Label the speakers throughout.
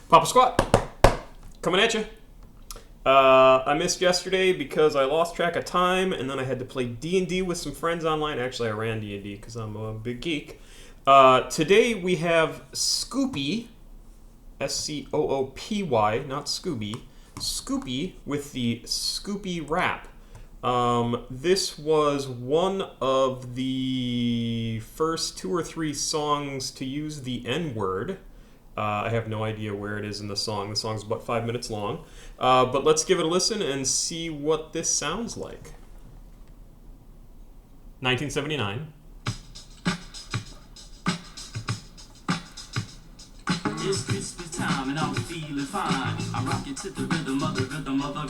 Speaker 1: Papa Squat, coming at you. I missed yesterday because I lost track of time, and then I had to play D&D with some friends online. Actually, I ran D&D because I'm a big geek. Today we have Scoopy, S-C-O-O-P-Y, not Scooby. Scoopy with the Scoopy rap. This was one of the first 2 or 3 songs to use the N-word. I have no idea where it is in the song. The song's about 5 minutes long. But let's give it a listen and see what this sounds like. 1979.
Speaker 2: It's Christmas time and I'm feeling fine. I'm rocking to the rhythm of the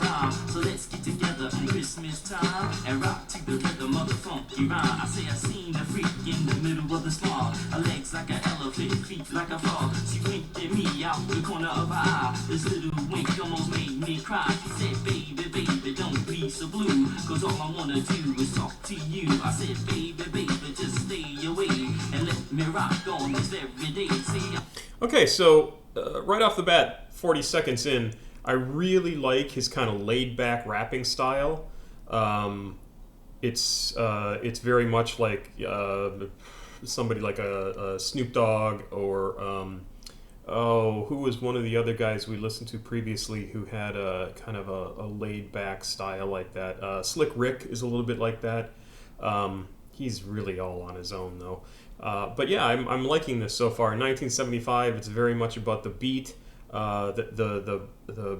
Speaker 2: rhyme. So let's get together on Christmas time and rock to the rhythm of the funky rhyme. I say I seen a freak in the middle of the small. Her legs like an elephant, feet like a frog. She winked at me out the corner of her eye. This little wink almost made me cry. She said, baby, baby, don't be so blue, cause all I wanna do is talk to you. I said, baby, baby, just stay away and let me rock on this every day. See,
Speaker 1: Okay, so right off the bat, 40 seconds in, I really like his kind of laid-back rapping style. It's very much like somebody like a Snoop Dogg or who was one of the other guys we listened to previously who had a kind of a laid-back style like that. Slick Rick is a little bit like that. He's really all on his own though. But yeah, I'm liking this so far. In 1975, it's very much about the beat. The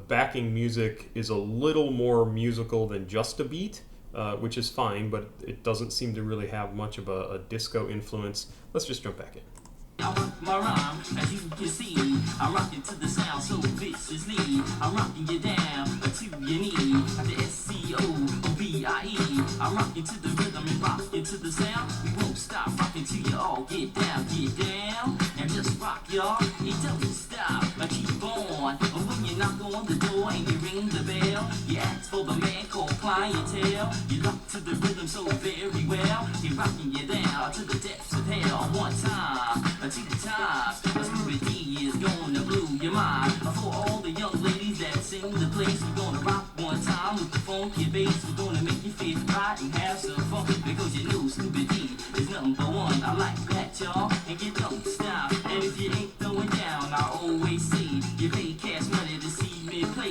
Speaker 1: backing music is a little more musical than just a beat, which is fine, but it doesn't seem to really have much of a disco influence. Let's just jump back in.
Speaker 2: I rock my rhyme, as you can see. I'm rocking to the sound so viciously. I'm rocking you down to your knee. The S-C-O-O-B-I-E. I'm rocking to the rhythm and rocking to the sound. We won't stop rocking till you all get down, and just rock, y'all. It don't stop. I keep on. When you knock on the door and you ring the bell, you ask for the man called clientele. You rock to the rhythm so very well. You're rocking you down to the depths of hell. One time. 2 times, Scoopy D is gonna blow your mind. For all the young ladies that sing the place, we're gonna rock one time with the funky bass. We're gonna make you feel right and have some fun, because you know Scoopy D is #1. I like that, y'all, and you don't stop. And if you ain't throwing down, I always say you pay cash money to see me play.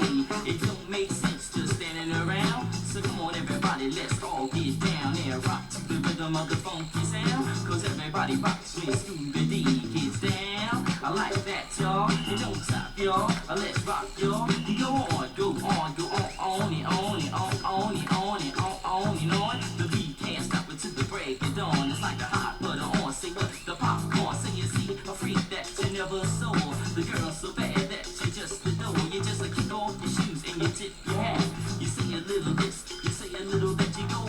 Speaker 2: It don't make sense just standing around. So come on, everybody, let's all get down and rock to the rhythm of the funky sound, cause everybody rocks when Scoopy D gets down. I like that, y'all. You don't stop, y'all. Let's rock, y'all. You go on, go on, go on and on and on and on and on and on. The beat can't stop until the break of dawn. It's like a hot butter on, say what the popcorn. So you see a freak that you never saw. The girl so bad that you just adore. You just kick off your shoes and you tip your hat. You say a little this, you say a little that. You go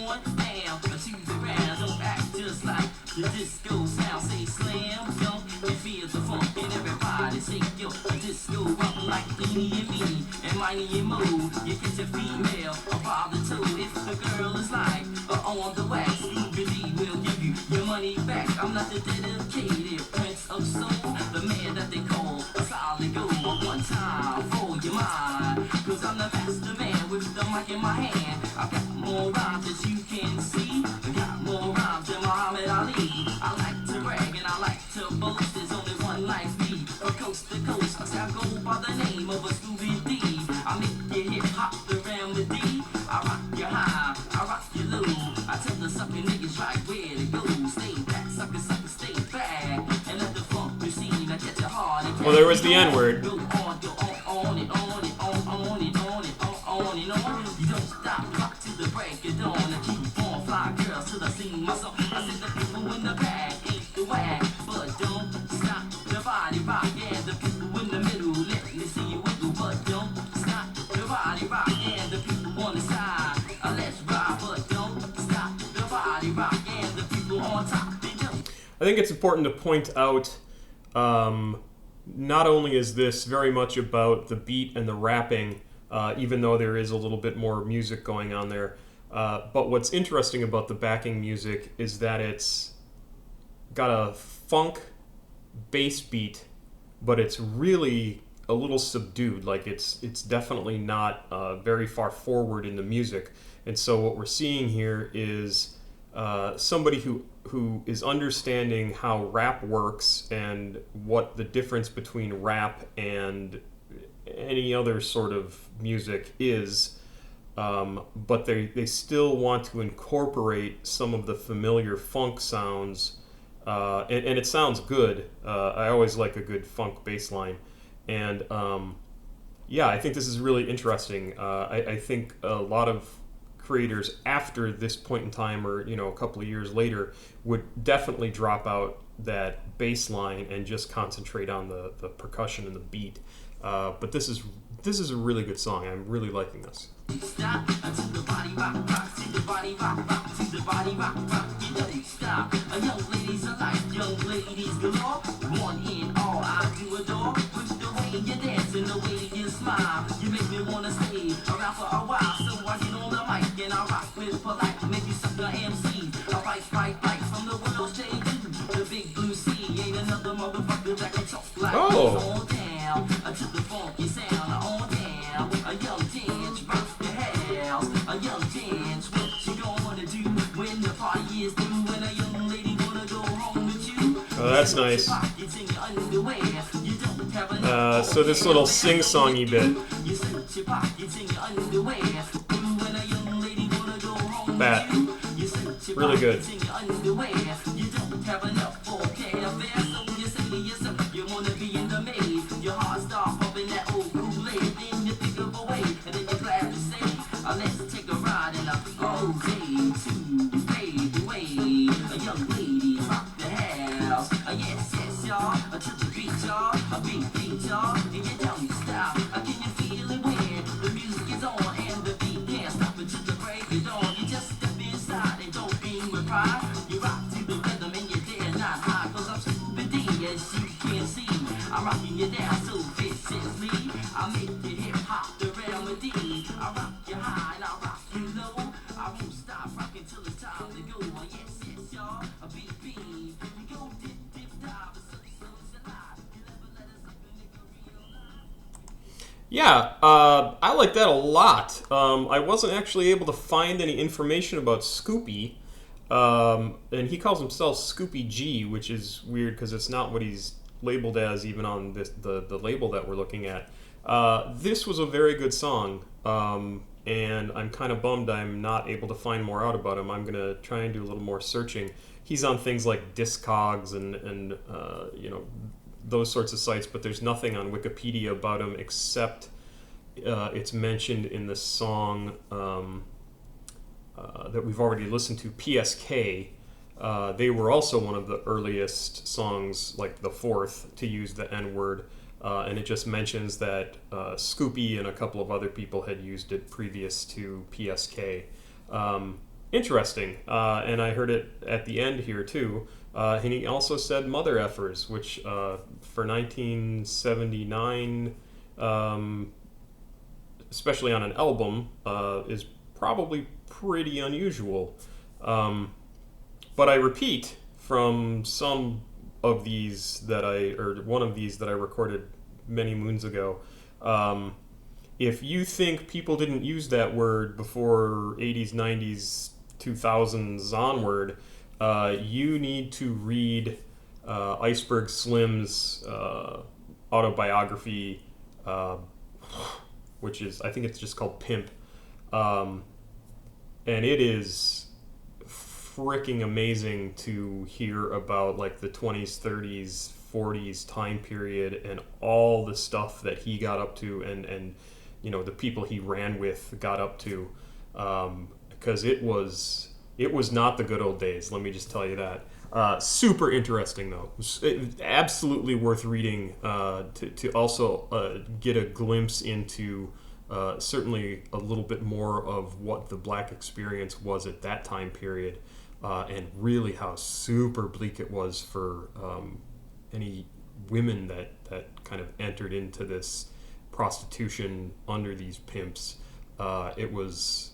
Speaker 2: on down to the ground. Don't act just like the disco sound. Say slam dunk and feel the funk, and everybody say yo, the disco rock like Eenie and me and Miney and Moo. You get your female above the toe. If the girl is like on the wax, Scoopy D will give you your money back. I'm not the dedicated prince of soul, the man that they call a solid gold. One time for your mind, cause I'm the master man with the mic in my hand. I got more rhymes as you can see. I got more rhymes than Muhammad Ali. I like to brag and I like to boast. There's only one like me, from coast to coast. I go by the name of a Scooby D. I make you hip hop around the D. I rock you high, I rock you low. I tell the sucker niggas right where to go. Stay back, sucker, sucker, stay back, and let the funk receive. I get your heart.
Speaker 1: Well, there was the N-word.
Speaker 2: Go on, go on and on and on and on and on and on. You don't stop, rock to the break of dawn. I keep on fly girls till I sing my song. I said the people in the back ain't the whack, but don't stop the body rock. Yeah, the people in the middle, let me see you wiggle, but don't stop the body rock. Yeah, the people on the side, let's ride, but don't stop the body rock. Yeah, the people on top, they don't.
Speaker 1: I think it's important to point out, not only is this very much about the beat and the rapping, even though there is a little bit more music going on there, but what's interesting about the backing music is that it's got a funk bass beat, but it's really a little subdued. Like it's definitely not very far forward in the music. And so what we're seeing here is somebody who is understanding how rap works and what the difference between rap and any other sort of music is. But they still want to incorporate some of the familiar funk sounds, and it sounds good. I always like a good funk bass line, and yeah, I think this is really interesting. I think a lot of creators after this point in time, or a couple of years later, would definitely drop out that bass line and just concentrate on the percussion and the beat. But this is a really good song. I'm really liking this.
Speaker 2: Stop until the body rock, rock, to the body rock, rock, to the body rock, rock. You don't stop. Young ladies are like young ladies galore. One in all, I do adore. With the way you dance and the way you smile, you make me wanna stay around for a while. So I get on the mic and I rock with polite, make you suck the MC. I fight from the world's stage. The big blue sea ain't another motherfucker that can talk like
Speaker 1: Oh.
Speaker 2: on down to the funky sound on down. A young dance, rock the house. A young dance, what you gonna do when the party is through? When a young lady wanna go home with you?
Speaker 1: Oh, that's nice.
Speaker 2: Pockets in your underwear. You don't have
Speaker 1: So this little sing-songy bit.
Speaker 2: You search your pockets in your underwear. When a young lady wanna go home
Speaker 1: Bat.
Speaker 2: with you? You search your
Speaker 1: Really good.
Speaker 2: pockets in your underwear. You don't have enough for caravans, so you say to yourself, you wanna be in the maze. Your heart start pumping that old Kool-Aid. Then you think of a way, and then you're glad to say, let's take a ride in a OJ to fade away. A young lady rock the house. Yes, y'all. To the beat, y'all. A beat, y'all. And you don't stop. Can you feel it when the music is on and the beat can't stop until the break of dawn? You just step inside and don't beam with pride. You rock to the rhythm and you dare not hide. Cause I'm stupid D, as you can see. I'm rocking you down so viciously. I make you hip hop the remedy. I rock you high and I rock you low. I won't stop rocking till it's time to go. Yes, y'all. A beat. You go dip, dive. So it's alive. You never let us up and make a real life.
Speaker 1: Yeah, I like that a lot. I wasn't actually able to find any information about Scoopy, and he calls himself Scoopy G, which is weird because it's not what he's labeled as even on the label that we're looking at. This was a very good song, and I'm kind of bummed I'm not able to find more out about him. I'm going to try and do a little more searching. He's on things like Discogs and those sorts of sites, but there's nothing on Wikipedia about him except it's mentioned in the song that we've already listened to, PSK. They were also one of the earliest songs, like the fourth, to use the N-word, and it just mentions that Scoopy and a couple of other people had used it previous to PSK. Interesting, and I heard it at the end here too. And he also said mother effers, which for 1979, especially on an album, is probably pretty unusual. But I repeat, from some of these one of these that I recorded many moons ago, if you think people didn't use that word before 80s, 90s, 2000s onward, you need to read Iceberg Slim's autobiography, which is, I think it's just called Pimp. And it is freaking amazing to hear about like the 20s, 30s, 40s time period and all the stuff that he got up to and the people he ran with got up to, because it was not the good old days, let me just tell you that. Super interesting though. Absolutely worth reading to also get a glimpse into certainly a little bit more of what the black experience was at that time period, and really how super bleak it was for any women that kind of entered into this prostitution under these pimps. It was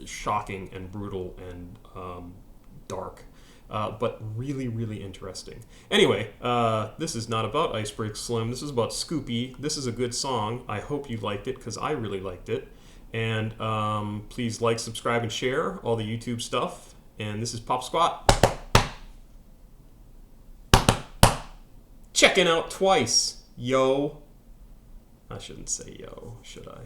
Speaker 1: shocking and brutal and dark. but really, really interesting. Anyway, this is not about Icebreak Slim. This is about Scoopy. This is a good song. I hope you liked it because I really liked it. And please like, subscribe, and share all the YouTube stuff. And this is Pop Squat. Checking out twice. Yo. I shouldn't say yo, should I?